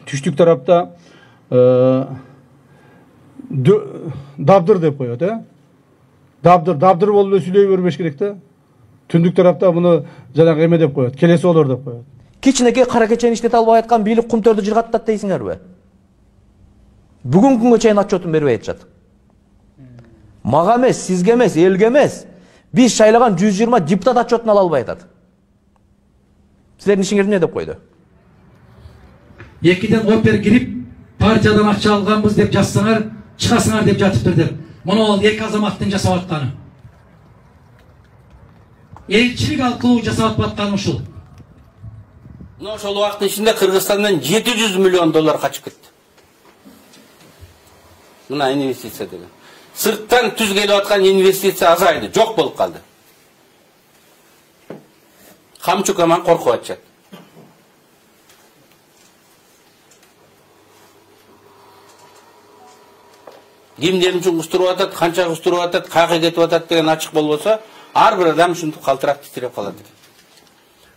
түштүк тарапта дабдыр деп коет, дабдыр болуп эле сүйлөй бербеш керек да. Түндүк тарапта муну жанагы эме деп коет, келеси болор деп коет. Кичинекей кара кечени иштете албай аткан бийлик кумтөрдү жыргаттат дейсиңерби? Бүгүнкү күнгө чейин отчетун бербей атышат. Мага эмес, сизге эмес, элге эмес. Биз шайлаган 120 депутат отчетун ала албай атат. Силердин ишиңер эмне деп койду? Экиден опер кирип, партиядан акча алганбыз деп жазсаңар, чыгасыңар деп жатыптыр деп. Муну ал эки азаматтын жасап атканы. Элчилик алкылуу жасап атканы ушул. Мына ошол убакыттын ичинде Кыргызстандан 700 миллион доллар качып кетти. Мына инвестиция деген. Сырттан түз келип аткан инвестиция азайды, жок болуп калды. Камчук аман коркуп атышат. Кимдерин үчүн кустуруп атат, канча кустуруп атат, каяка кетип атат деген ачык болбосо, ар бир адам ушинтип калтырап титиреп калат экен.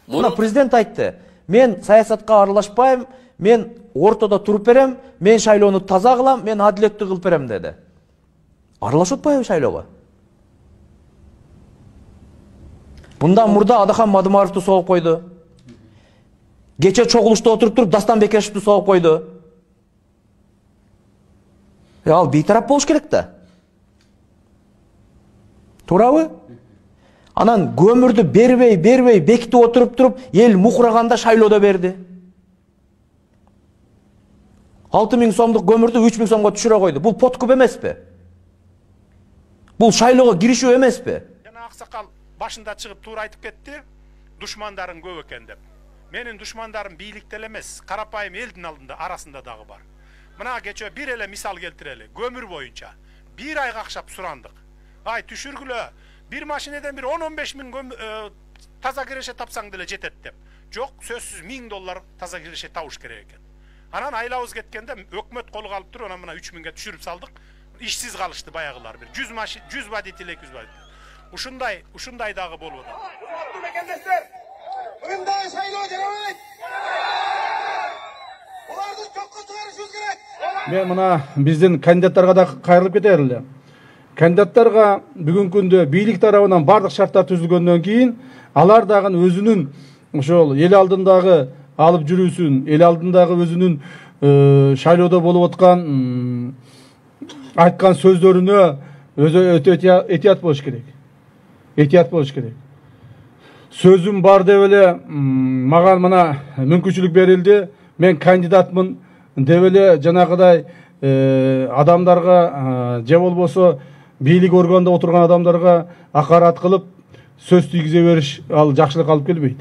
Муну президент айтты. Мен саясатка аралашпайм, мен ортодо туруп берем, мен шайлоону таза кылам, мен адилеттүү кылып берем деди. Аралашып атпайбы шайлоого? Мындан мурда Адахан Мадымаровду согуп койду. Кече чогулушта отуруп туруп Дастан Бекешевди согуп койду. Ал бейтарап болуш керек да. Туурабы? Анан көмүрдү бербей бекитип отуруп туруп, эл мукураганда шайлоодо берди. 6000 сомдук көмүрдү 3000 сомго түшүрө койду. Бул подкуп эмеспи? Бул шайлоого киришүү эмеспи? Жана аксакал башында чыгып туура айтып кетти. Душмандарың көп экен деп. Менин душмандарым бийликте эмес, карапайым элдин алдында арасында дагы бар. Мына кече бир эле мисал келтирели. Көмүр боюнча 1 айга акчап сурандык. Ай түшүргүлө. Bir maşineden bir 10-15 bin taza girişe tapsan dile жетет деп. Жоқ, сөзсүз $1000 taza girişe табыш керек экен. Анан айлабыз кеткенде өкмөт колго алып туруп, анан мына 3000ге түшүрүп салдык. Ишсиз калышты баягылар бир 100 водитель 200 водитель. Ушундай дагы болуп атат. Мындай шайлоо жарабайт. Буларды жокко чыгарышыбыз керек. Мен мына биздин кандидаттарга да кайрылып кетер эле. Кандидаттарга бүгүнкү күндө бийлик тарабынан бардык шарттар түзүлгөндөн кийин алар дагы өзүнүн ошол эл алдындагы алып жүрүүсүн, эл алдындагы өзүнүн шайлоодо болуп аткан айткан сөздөрүнө өзү өтө этият болуш керек. Этият болуш керек. Сөзүм бар деп эле мага мына мүмкүнчүлүк берилди. Мен кандидатмын деп эле жанагыдай адамдарга же болбосо бийлик органында отурган адамдарга акарат кылып сөз тийгизе бериш ал жакшылык алып келбейт.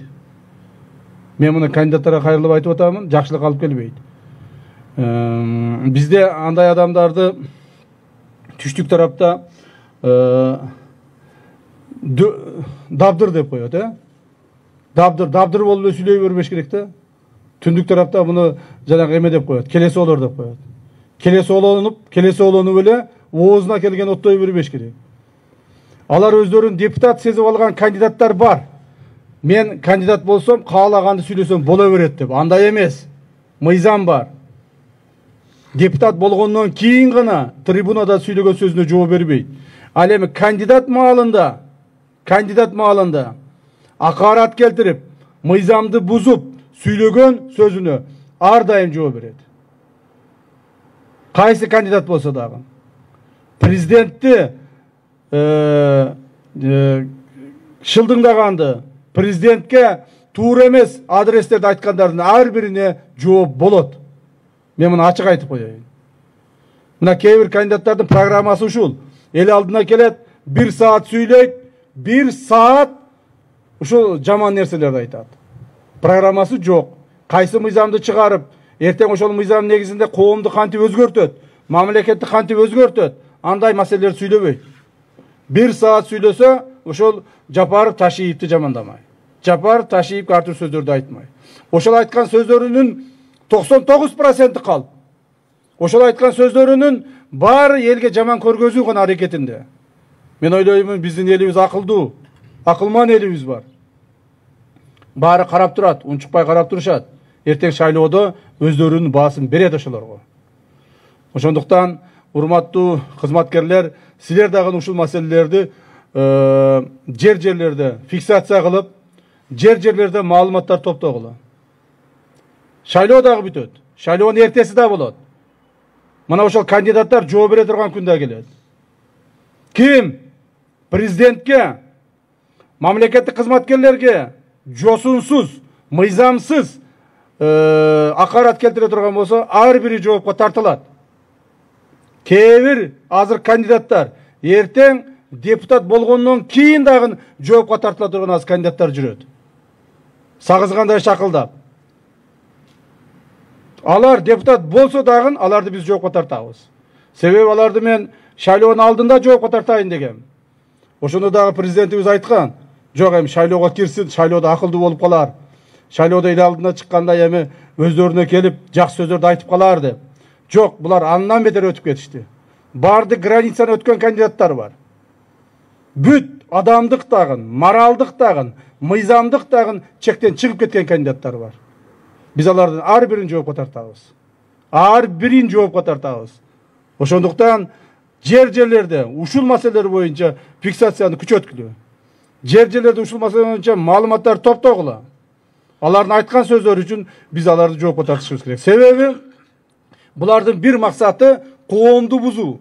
Мен муну кандидаттарга кайрылып айтып атамын, жакшылык алып келбейт. Бизде андай адамдарды түштүк тарапта дабдыр деп коет, дабдыр болуп эле сүйлөй бербеш керек да. Түндүк тарапта муну жанагы эме деп коет, келеси болор деп коет. Келеси олонуп эле оозуна келген оттой бербеш керек. Алар өздөрүн депутат сезип алган кандидаттар бар. Мен кандидат болсом, каалаганды сүйлөсөм боло берет деп. Андай эмес. Мыйзам бар. Депутат болгондон кийин гана трибунада сүйлөгөн сөзүнө жооп бербейт. Ал эми кандидат маалында акарат келтирип, мыйзамды бузуп сүйлөгөн сөзүнө ар дайым жооп берет. Кайсы кандидат болсо дагы. Президентти шылдыңдаганды, президентке туура эмес адрестерди айткандардын ар бирине жооп болот. Мен муну ачык айтып коеюн. Мына кээ бир кандидаттардын программасы ушул. Эл алдына келет, 1 саат сүйлөйт, 1 саат ушул жаман нерселерди айтат. Программасы жок. Кайсы мыйзамды чыгарып, эртең ошол мыйзам негизинде коомду кантип өзгөртөт, мамлекетти кантип өзгөртөт, андай маселелерди сүйлөбөйт. 1 саат сүйлөсө, ошол Жапаров Ташиевди жамандамай. Жапаров Ташиевге ар түрдүү сөздөрдү айтмай. Ошол айткан сөздөрүнүн 99% калп. Ошол айткан сөздөрүнүн баары элге жаман көргөзүү гана аракетинде. Мен ойлоймун, биздин элибиз акылдуу, акылман элибиз бар. Баары карап турат, унчукпай карап турушат. Эртең шайлоодо өздөрүнүн баасын берет ошолорго. Ошондуктан урматтуу кызматкерлер, силер дагы ушул маселелерди жерлерде фиксация кылып, жерлерде маалыматтар топтогула. Шайлоо дагы бүтөт. Шайлоонун эртеси да болот. Мына ошол кандидаттар жооп бере турган күн да келет. Ким президентке, мамлекеттик кызматкерлерге жосунсуз, мыйзамсыз акарат келтире турган болсо, ар бири жоопко тартылат. Кээ бир азыр кандидаттар эртең депутат болгондон кийин дагы жоопко тартыла турган аз кандидаттар жүрөт. Сагызгандай шакылдап. Алар депутат болсо дагы аларды биз жоопко тартабыз. Себеби аларды мен шайлоонун алдында жоопко тартайын дегем. Ошондо дагы президентибиз айткан, жок эми шайлоого кирсин, шайлоодо акылдуу болуп калар. Шайлоодо эл алдына чыкканда эми өздөрүнө келип жакшы сөздөрдү айтып калар деп. Жок, булар андан бетер өтүп кетишти. Барды границаны өткөн кандидаттар бар. Бүт адамдык дагы, моралдык дагы, мыйзамдык дагы чектен чыгып кеткен кандидаттар бар. Биз алардын ар бирин жоопко тартабыз. Ар бирин жоопко тартабыз. Ошондуктан жерлерде ушул маселелер боюнча фиксацияны күчөткүлө. Жерлерде ушул маселе боюнча маалыматтар топтогула. Алардын айткан сөздөрү үчүн биз аларды жоопко тартышыбыз керек. Себеби булардын бир максаты коомду бузуу.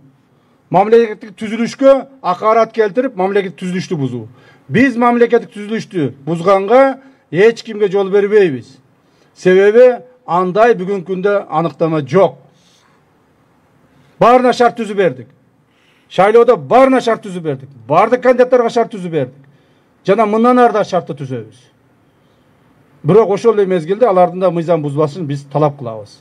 Мамлекеттик түзүлүшкө акарат келтирип, мамлекеттик түзүлүштү бузуу. Биз мамлекеттик түзүлүштү бузганга эч кимге жол бербейбиз. Себеби андай бүгүнкү күндө аныктама жок. Баарына шарт түзүп бердик. Шайлоодо баарына шарт түзүп бердик. Бардык кандидаттарга шарт түзүп бердик. Жана мындан ары да шартты түзөбүз. Бирок ошол эле мезгилде алардын да мыйзам бузбасын биз талап кылабыз.